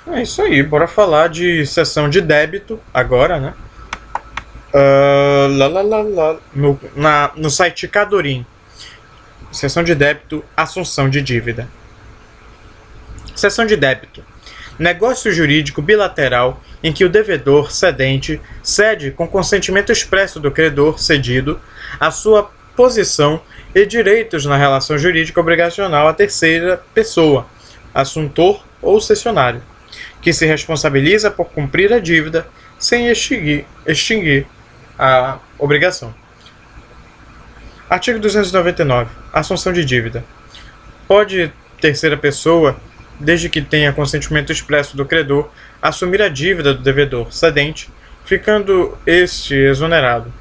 É isso aí, bora falar de cessão de débito agora, né? No site Cadorim, cessão de débito, assunção de dívida. Cessão de débito. Negócio jurídico bilateral em que o devedor cedente cede com consentimento expresso do credor cedido a sua posição e direitos na relação jurídica obrigacional à terceira pessoa, assuntor ou cessionário, que se responsabiliza por cumprir a dívida sem extinguir a obrigação. Artigo 299. Assunção de dívida. Pode terceira pessoa, desde que tenha consentimento expresso do credor, assumir a dívida do devedor cedente, ficando este exonerado.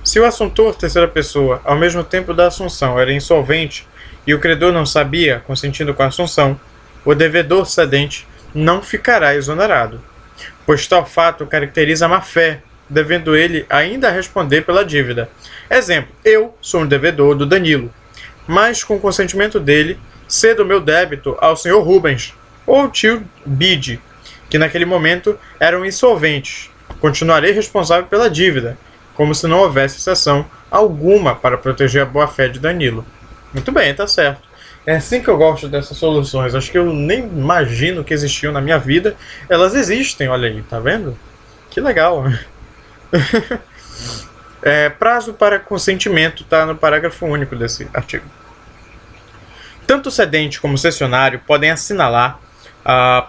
Se o assuntor terceira pessoa, ao mesmo tempo da assunção, era insolvente e o credor não sabia, consentindo com a assunção, o devedor cedente não ficará exonerado, pois tal fato caracteriza a má-fé, devendo ele ainda responder pela dívida. Exemplo, eu sou um devedor do Danilo, mas com consentimento dele, cedo o meu débito ao Sr. Rubens, ou tio Bide, que naquele momento eram insolventes. Continuarei responsável pela dívida, como se não houvesse exceção alguma para proteger a boa-fé de Danilo. Muito bem, tá certo. É assim que eu gosto dessas soluções. Acho que eu nem imagino que existiam na minha vida. Elas existem, olha aí, tá vendo? Que legal. Prazo para consentimento está no parágrafo único desse artigo. Tanto o cedente como o cessionário podem assinalar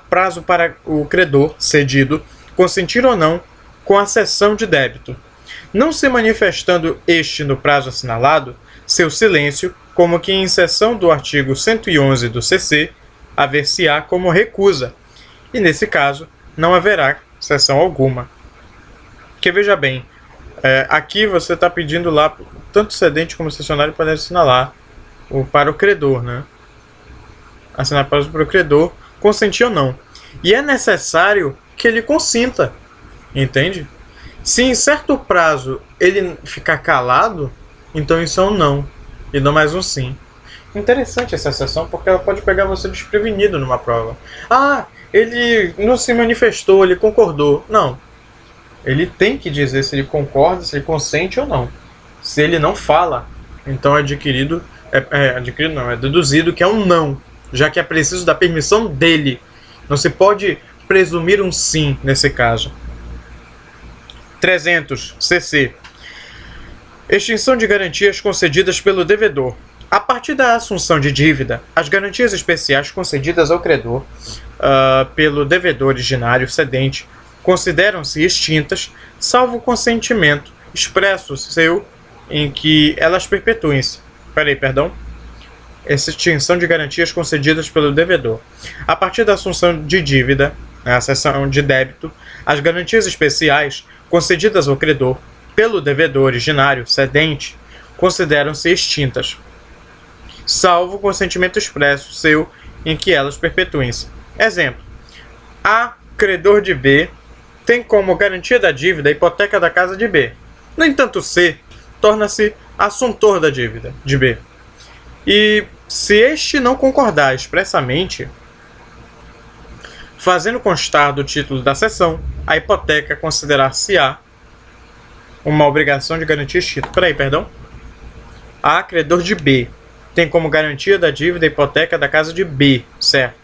prazo para o credor cedido consentir ou não com a cessão de débito, não se manifestando este no prazo assinalado, seu silêncio, como que em seção do artigo 111 do CC, haver-se-á como recusa, e nesse caso não haverá cessão alguma. Porque veja bem, aqui você está pedindo lá, tanto o cedente como o cessionário podem assinalar para o credor, né? Assinar prazo para o credor, consentir ou não. E é necessário que ele consinta, entende? Se em certo prazo ele ficar calado, então isso é um não, e não mais um sim. Interessante essa exceção, porque ela pode pegar você desprevenido numa prova. Ah, ele não se manifestou, ele concordou. Não. Ele tem que dizer se ele concorda, se ele consente ou não. Se ele não fala, então é deduzido que é um não, já que é preciso da permissão dele. Não se pode presumir um sim nesse caso. 300. CC. Extinção de garantias concedidas pelo devedor. A partir da assunção de dívida, as garantias especiais concedidas ao credor pelo devedor originário cedente consideram-se extintas, salvo o consentimento expresso seu em que elas perpetuem-se. Essa extinção de garantias concedidas pelo devedor. A partir da assunção de dívida, a cessão de débito, as garantias especiais concedidas ao credor pelo devedor originário cedente consideram-se extintas, salvo o consentimento expresso seu em que elas perpetuem-se. Exemplo: A, credor de B, tem como garantia da dívida a hipoteca da casa de B. No entanto, C torna-se assuntor da dívida de B. E se este não concordar expressamente, fazendo constar do título da cessão, a hipoteca considerar-se-á uma obrigação de garantia extinta. A, credor de B, tem como garantia da dívida a hipoteca da casa de B, certo?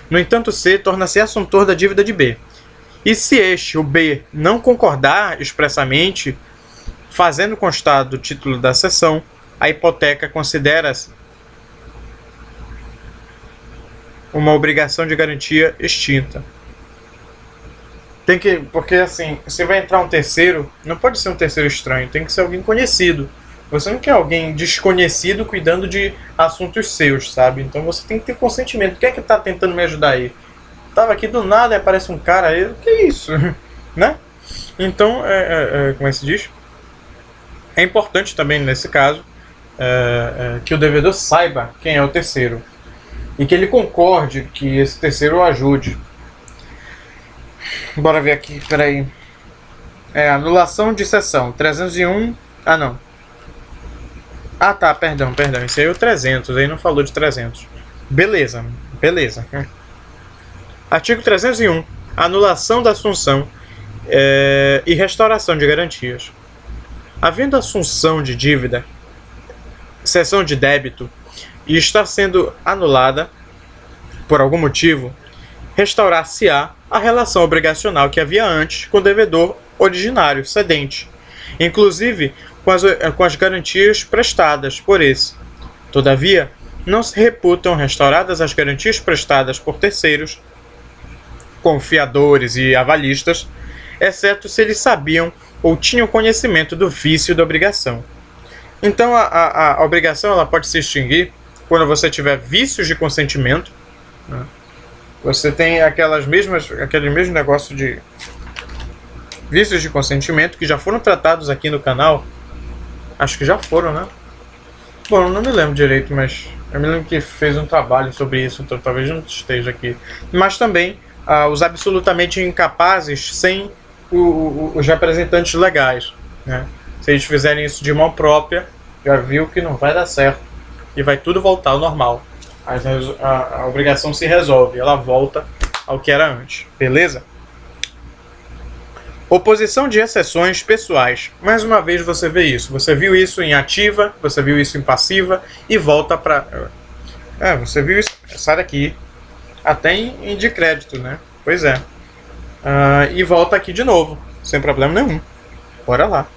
No entanto, C torna-se assuntor da dívida de B. E se este, o B, não concordar expressamente, fazendo constar do título da cessão, a hipoteca considera-se uma obrigação de garantia extinta. Porque assim, se vai entrar um terceiro, não pode ser um terceiro estranho, tem que ser alguém conhecido. Você não quer alguém desconhecido cuidando de assuntos seus, sabe? Então você tem que ter consentimento. Quem é que tá tentando me ajudar aí? Tava aqui do nada e aparece um cara aí, o que é isso? Né? Então, como é que se diz? É importante também, nesse caso, que o devedor saiba quem é o terceiro. E que ele concorde que esse terceiro o ajude. Bora ver aqui, peraí. Anulação de cessão. 301. Ah, não. Ah, tá, perdão. Esse aí é o 300, aí não falou de 300. Beleza. Artigo 301. Anulação da assunção e restauração de garantias. Havendo assunção de dívida, cessão de débito, e está sendo anulada por algum motivo, restaurar-se-á a relação obrigacional que havia antes com o devedor originário cedente, inclusive com as garantias prestadas por esse. Todavia, não se reputam restauradas as garantias prestadas por terceiros, confiadores e avalistas, exceto se eles sabiam ou tinham conhecimento do vício da obrigação. Então, a obrigação ela pode se extinguir quando você tiver vícios de consentimento, né? Você tem aquele mesmo negócio de vícios de consentimento que já foram tratados aqui no canal. Acho que já foram, né? Bom, não me lembro direito, mas eu me lembro que fez um trabalho sobre isso, então talvez não esteja aqui. Mas também os absolutamente incapazes sem os representantes legais, né? Se eles fizerem isso de mão própria, já viu que não vai dar certo e vai tudo voltar ao normal. A obrigação se resolve, ela volta ao que era antes, beleza? Oposição de exceções pessoais. Mais uma vez você vê isso. Você viu isso em ativa, você viu isso em passiva e volta para... você viu isso, sai daqui. Até em de crédito, né? Pois é. E volta aqui de novo, sem problema nenhum. Bora lá.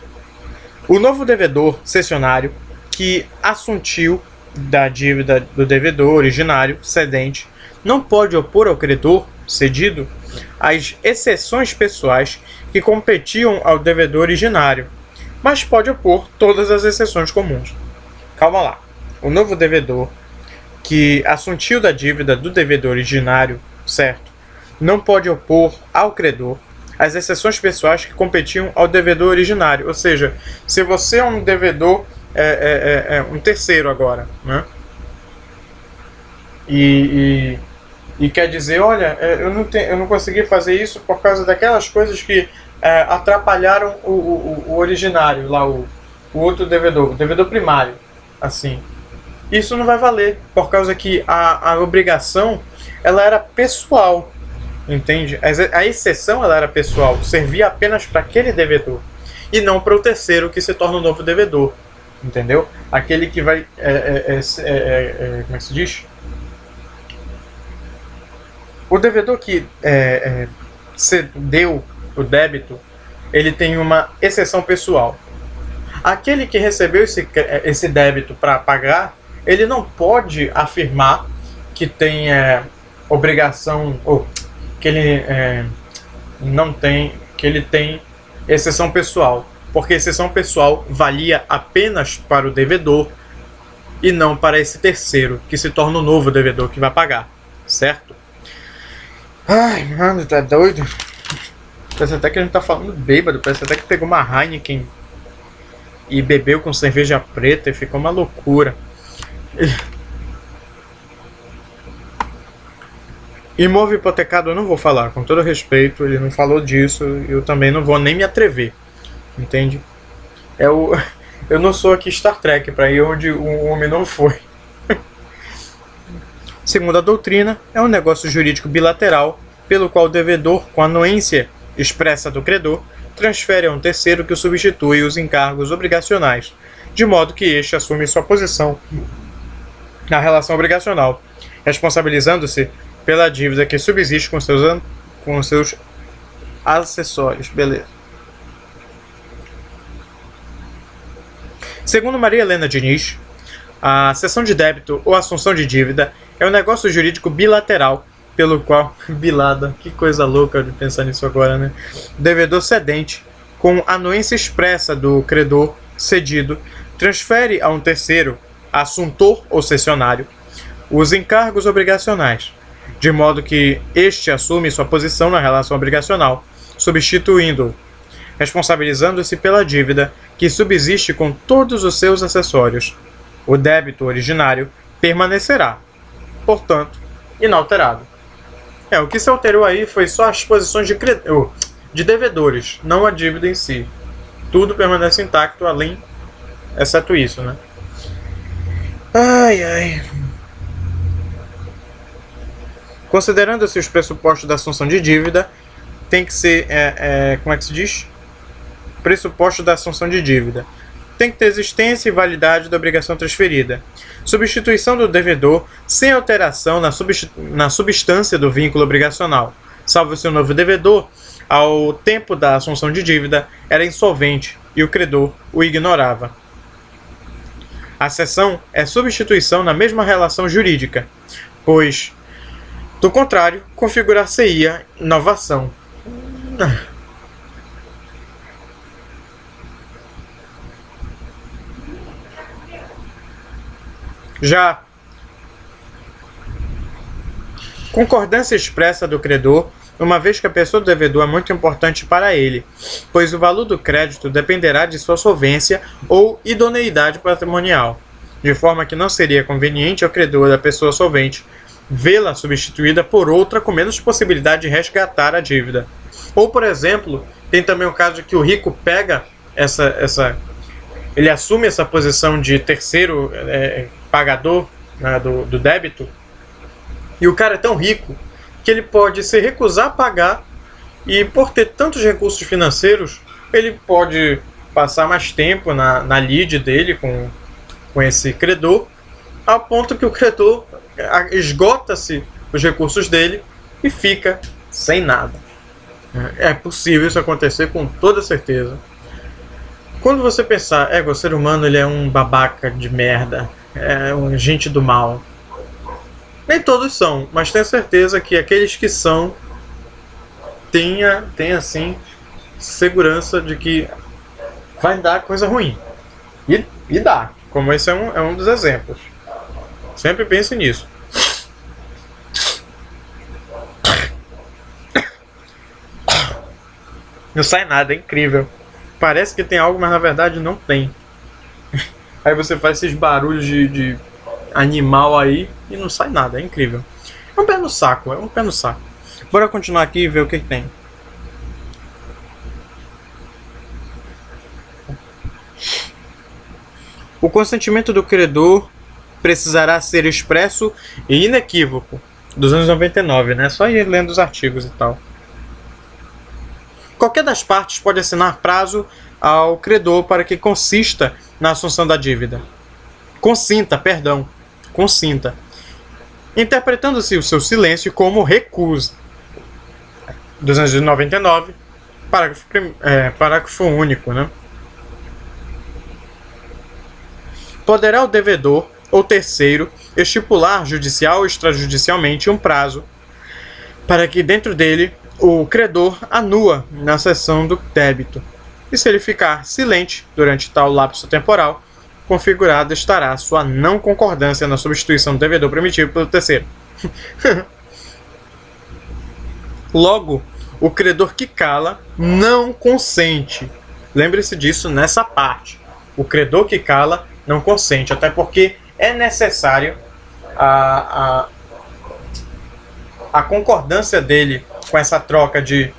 O novo devedor cessionário que assuntiu da dívida do devedor originário cedente não pode opor ao credor cedido as exceções pessoais que competiam ao devedor originário, mas pode opor todas as exceções comuns. Calma lá. O novo devedor que assuntiu da dívida do devedor originário, certo, não pode opor ao credor as exceções pessoais que competiam ao devedor originário. Ou seja, se você é um devedor, um terceiro agora, né? E quer dizer, olha, eu não consegui fazer isso por causa daquelas coisas que atrapalharam o originário, lá o outro devedor, o devedor primário, assim. Isso não vai valer, por causa que a obrigação ela era pessoal, entende? A exceção ela era pessoal, servia apenas para aquele devedor e não para o terceiro que se torna o novo devedor, entendeu? Aquele que vai, como é que se diz? O devedor que cedeu o débito, ele tem uma exceção pessoal. Aquele que recebeu esse débito para pagar, ele não pode afirmar que tem obrigação, ou que ele não tem, que ele tem exceção pessoal, porque exceção pessoal valia apenas para o devedor e não para esse terceiro, que se torna o novo devedor que vai pagar, certo? Ai, mano, tá doido? Parece até que a gente tá falando bêbado, parece até que pegou uma Heineken e bebeu com cerveja preta e ficou uma loucura. Imóvel hipotecado eu não vou falar, com todo respeito, ele não falou disso, eu também não vou nem me atrever, entende? Eu não sou aqui Star Trek para ir onde o homem não foi. Segundo a doutrina, é um negócio jurídico bilateral, pelo qual o devedor, com a anuência expressa do credor, transfere a um terceiro que o substitui os encargos obrigacionais, de modo que este assume sua posição na relação obrigacional, responsabilizando-se pela dívida que subsiste com seus acessórios. Beleza. Segundo Maria Helena Diniz, a cessão de débito ou assunção de dívida é um negócio jurídico bilateral, pelo qual... Bilada, que coisa louca de pensar nisso agora, né? Devedor cedente, com anuência expressa do credor cedido, transfere a um terceiro, assuntor ou cessionário, os encargos obrigacionais, de modo que este assume sua posição na relação obrigacional, substituindo-o, responsabilizando-se pela dívida que subsiste com todos os seus acessórios. O débito originário permanecerá, portanto, inalterado. O que se alterou aí foi só as posições de devedores, não a dívida em si. Tudo permanece intacto, exceto isso, né? Ai, ai. Considerando-se os pressupostos da assunção de dívida, tem que ser, como é que se diz? Pressuposto da assunção de dívida. Tem que ter existência e validade da obrigação transferida. Substituição do devedor sem alteração na substância do vínculo obrigacional, salvo se o novo devedor, ao tempo da assunção de dívida, era insolvente e o credor o ignorava. A cessão é substituição na mesma relação jurídica, pois, do contrário, configurar-se-ia inovação. Já concordância expressa do credor, uma vez que a pessoa do devedor é muito importante para ele, pois o valor do crédito dependerá de sua solvência ou idoneidade patrimonial, de forma que não seria conveniente ao credor da pessoa solvente vê-la substituída por outra com menos possibilidade de resgatar a dívida. Ou, por exemplo, tem também o caso de que o rico pega ele assume essa posição de terceiro pagador, né, do débito, e o cara é tão rico que ele pode se recusar a pagar, e por ter tantos recursos financeiros, ele pode passar mais tempo na lide dele com esse credor, a ponto que o credor esgota-se os recursos dele e fica sem nada. É possível isso acontecer com toda certeza. Quando você pensar, o ser humano ele é um babaca de merda, é um gente do mal. Nem todos são, mas tenho certeza que aqueles que são têm assim segurança de que vai dar coisa ruim. E dá, como esse é um dos exemplos. Sempre pense nisso. Não sai nada, é incrível. Parece que tem algo, mas na verdade não tem. Aí você faz esses barulhos de animal aí e não sai nada, é incrível. É um pé no saco, Bora continuar aqui e ver o que tem. O consentimento do credor precisará ser expresso e inequívoco. Dos anos 99, né? Só ir lendo os artigos e tal. Qualquer das partes pode assinar prazo ao credor para que consista na assunção da dívida. Consinta. Interpretando-se o seu silêncio como recusa. 299, parágrafo único, né? Poderá o devedor ou terceiro estipular judicial ou extrajudicialmente um prazo para que dentro dele o credor anua na cessão do débito. E se ele ficar silente durante tal lapso temporal, configurada estará sua não concordância na substituição do devedor primitivo pelo terceiro. Logo, o credor que cala não consente. Lembre-se disso nessa parte. O credor que cala não consente, até porque é necessário a concordância dele com essa troca de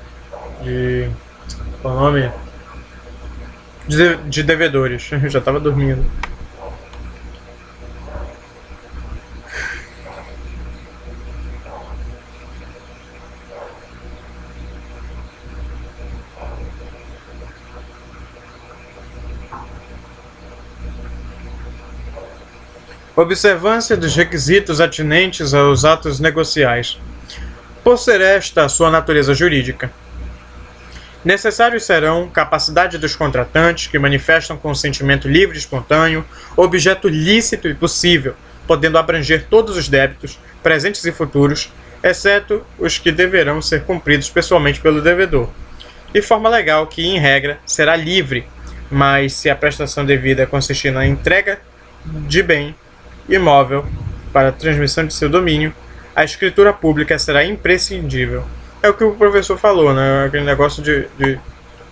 devedores. Eu já estava dormindo. Observância dos requisitos atinentes aos atos negociais. Por ser esta a sua natureza jurídica, necessários serão capacidade dos contratantes que manifestam consentimento livre e espontâneo, objeto lícito e possível, podendo abranger todos os débitos, presentes e futuros, exceto os que deverão ser cumpridos pessoalmente pelo devedor, de forma legal que, em regra, será livre, mas se a prestação devida consistir na entrega de bem imóvel para a transmissão de seu domínio, a escritura pública será imprescindível. É o que o professor falou, né? Aquele negócio de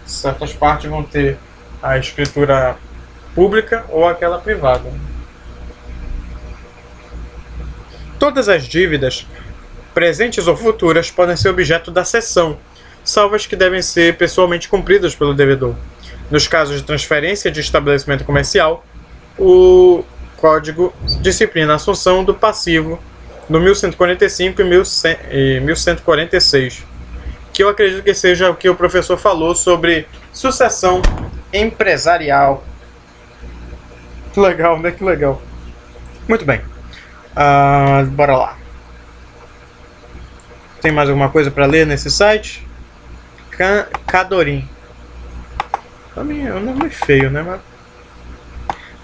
certas partes vão ter a escritura pública ou aquela privada. Todas as dívidas, presentes ou futuras, podem ser objeto da cessão, salvo as que devem ser pessoalmente cumpridas pelo devedor. Nos casos de transferência de estabelecimento comercial, o Código disciplina a assunção do passivo no 1145 e 1146, que eu acredito que seja o que o professor falou sobre sucessão empresarial. Que legal, né? Que legal. Muito bem. Bora lá. Tem mais alguma coisa para ler nesse site? Cadorim. É um nome feio, né? Mas...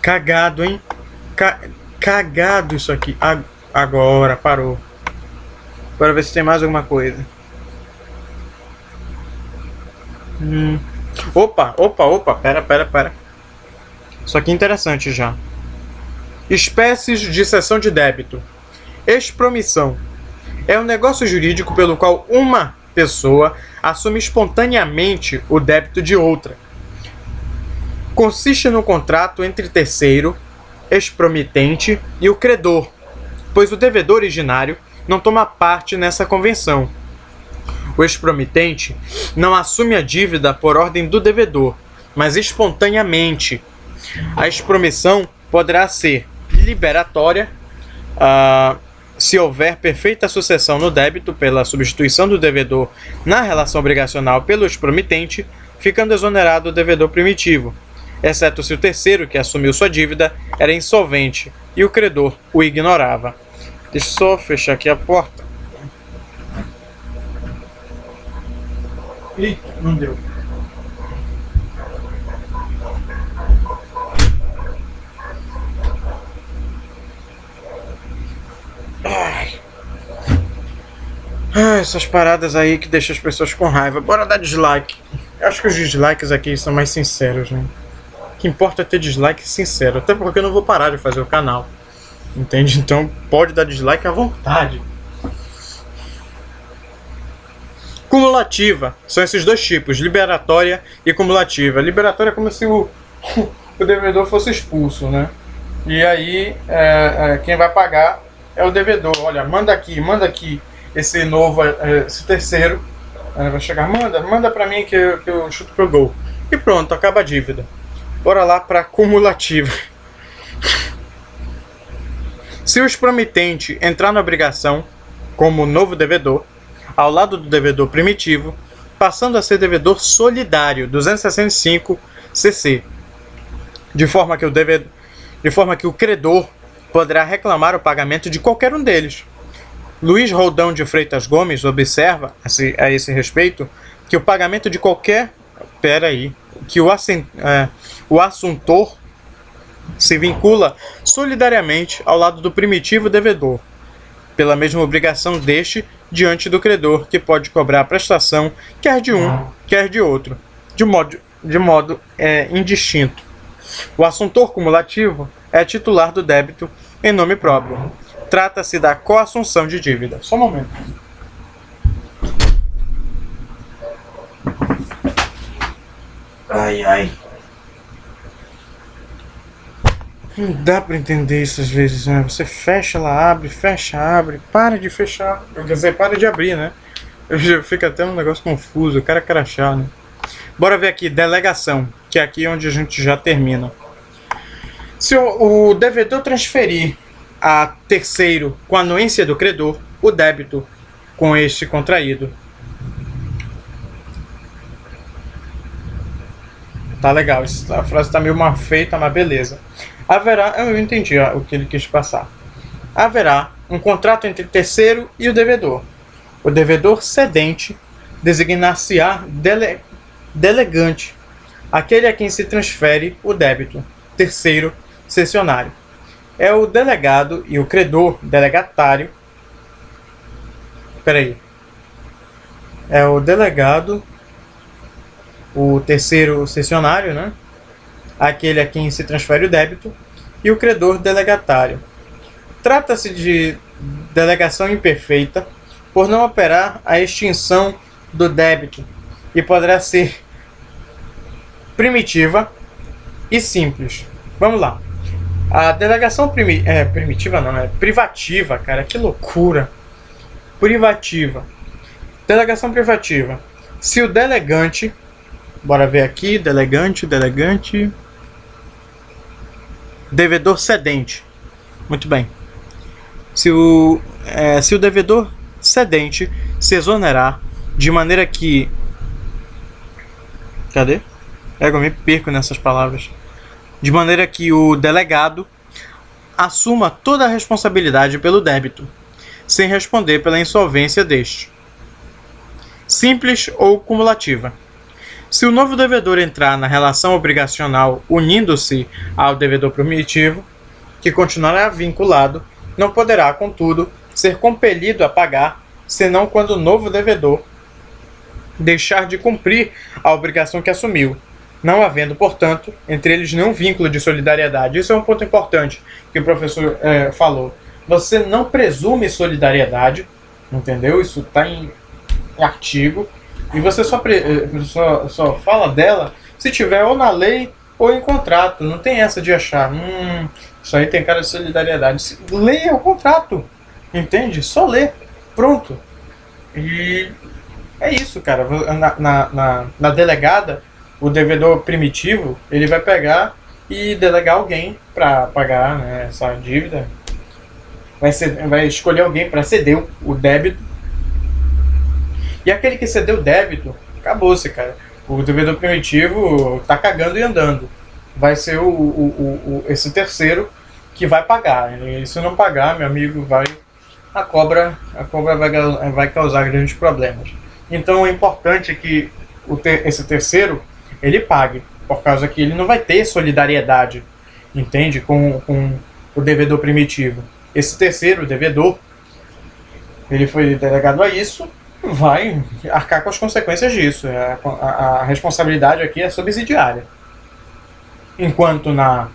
Cagado, hein? Cagado isso aqui. Agora, parou. Bora ver se tem mais alguma coisa. Opa. Pera. Isso aqui é interessante já. Espécies de cessão de débito. Expromissão. É um negócio jurídico pelo qual uma pessoa assume espontaneamente o débito de outra. Consiste no contrato entre terceiro, expromitente e o credor, pois o devedor originário não toma parte nessa convenção. O expromitente não assume a dívida por ordem do devedor, mas espontaneamente. A expromissão poderá ser liberatória, se houver perfeita sucessão no débito pela substituição do devedor na relação obrigacional pelo expromitente, ficando exonerado o devedor primitivo, exceto se o terceiro que assumiu sua dívida era insolvente e o credor o ignorava. Deixa eu só fechar aqui a porta. Ih, não deu. Essas paradas aí que deixam as pessoas com raiva. Bora dar dislike. Eu acho que os dislikes aqui são mais sinceros, né? O que importa é ter dislike sincero. Até porque eu não vou parar de fazer o canal. Entende? Então pode dar dislike à vontade. Cumulativa. São esses dois tipos. Liberatória e cumulativa. Liberatória é como se o devedor fosse expulso, né? E aí quem vai pagar é o devedor. Olha, manda aqui esse novo, esse terceiro. Vai chegar, manda pra mim que eu chuto pro gol. E pronto, acaba a dívida. Bora lá pra cumulativa. Se o expromitente entrar na obrigação como novo devedor, ao lado do devedor primitivo, passando a ser devedor solidário, 265 CC, de forma que o credor poderá reclamar o pagamento de qualquer um deles. Luiz Roldão de Freitas Gomes observa, a esse respeito, que o pagamento de qualquer... que o assuntor se vincula solidariamente ao lado do primitivo devedor, pela mesma obrigação deste diante do credor, que pode cobrar a prestação quer de um, quer de outro, de modo indistinto. O assuntor cumulativo é titular do débito em nome próprio. Trata-se da coassunção de dívida. Só um momento. Ai. Não dá pra entender isso às vezes, né? Você fecha, ela abre, fecha, abre, para de fechar. Quer dizer, para de abrir, né? Fica até um negócio confuso, o cara crachá, né? Bora ver aqui, delegação, que é aqui onde a gente já termina. Se o devedor transferir a terceiro com a anuência do credor, o débito com este contraído. Tá legal, a frase tá meio mal feita, mas beleza. Haverá, eu entendi o que ele quis passar. Haverá um contrato entre terceiro e o devedor. O devedor cedente designar-se-á delegante, aquele a quem se transfere o débito. Terceiro cessionário. É o delegado e o credor delegatário. É o delegado, o terceiro cessionário, né? Aquele a quem se transfere o débito, e o credor delegatário. Trata-se de delegação imperfeita, por não operar a extinção do débito, e poderá ser primitiva e simples. Vamos lá. A delegação privativa, cara, que loucura. Privativa. Delegação privativa. Se o delegante, bora ver aqui, delegante, devedor cedente. Muito bem. Se o se o devedor cedente se exonerar de maneira que... Cadê? Eu me perco nessas palavras. De maneira que o delegado assuma toda a responsabilidade pelo débito, sem responder pela insolvência deste. Simples ou cumulativa. Se o novo devedor entrar na relação obrigacional unindo-se ao devedor primitivo, que continuará vinculado, não poderá, contudo, ser compelido a pagar, senão quando o novo devedor deixar de cumprir a obrigação que assumiu, não havendo, portanto, entre eles nenhum vínculo de solidariedade. Isso é um ponto importante que o professor falou. Você não presume solidariedade, entendeu? Isso está em artigo, e você só fala dela se tiver ou na lei ou em contrato. Não tem essa de achar, isso aí tem cara de solidariedade. Leia o contrato, entende? Só lê, pronto. E é isso, cara. Na delegada, o devedor primitivo, ele vai pegar e delegar alguém para pagar, né, essa dívida. Vai escolher alguém para ceder o débito. E aquele que cedeu o débito, acabou-se, cara. O devedor primitivo tá cagando e andando. Vai ser esse terceiro que vai pagar. E se não pagar, meu amigo, a cobra vai causar grandes problemas. Então é importante que esse terceiro ele pague, por causa que ele não vai ter solidariedade, entende? Com o devedor primitivo. Esse terceiro devedor, ele foi delegado a isso, vai arcar com as consequências disso. A responsabilidade aqui é subsidiária. Enquanto na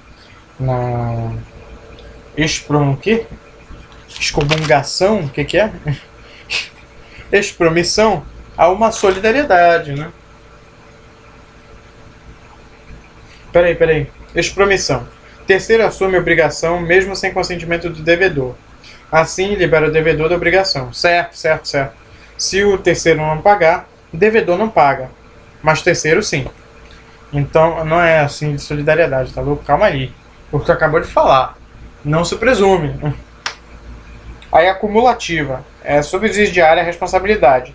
excomungação, o que é? Expromissão, há uma solidariedade, né? Peraí. Expromissão. Terceiro assume a obrigação mesmo sem consentimento do devedor. Assim, libera o devedor da obrigação. Certo. Se o terceiro não pagar, o devedor não paga. Mas terceiro sim. Então, não é assim de solidariedade, tá louco? Calma aí. O que tu acabou de falar. Não se presume. Aí a cumulativa. É subsidiária a responsabilidade.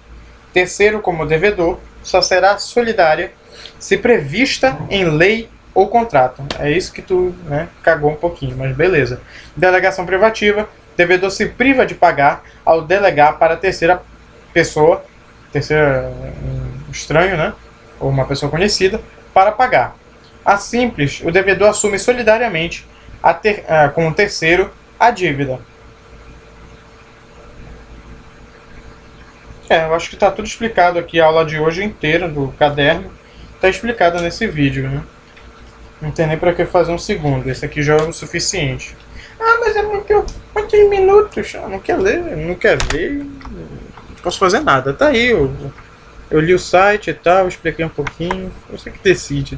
Terceiro, como devedor, só será solidária se prevista em lei ou contrato. É isso que tu, né, cagou um pouquinho, mas beleza. Delegação privativa. Devedor se priva de pagar ao delegar para a terceira pessoa, estranho, né, ou uma pessoa conhecida, para pagar. A simples, o devedor assume solidariamente com o terceiro a dívida. Eu acho que está tudo explicado aqui, a aula de hoje inteira do caderno está explicada nesse vídeo, né? Não tem nem para que fazer um segundo, esse aqui já é o suficiente. Mas é muitos minutos, não quer ler, não quer ver, não posso fazer nada. Tá aí, eu li o site e tal, expliquei um pouquinho, você que decide.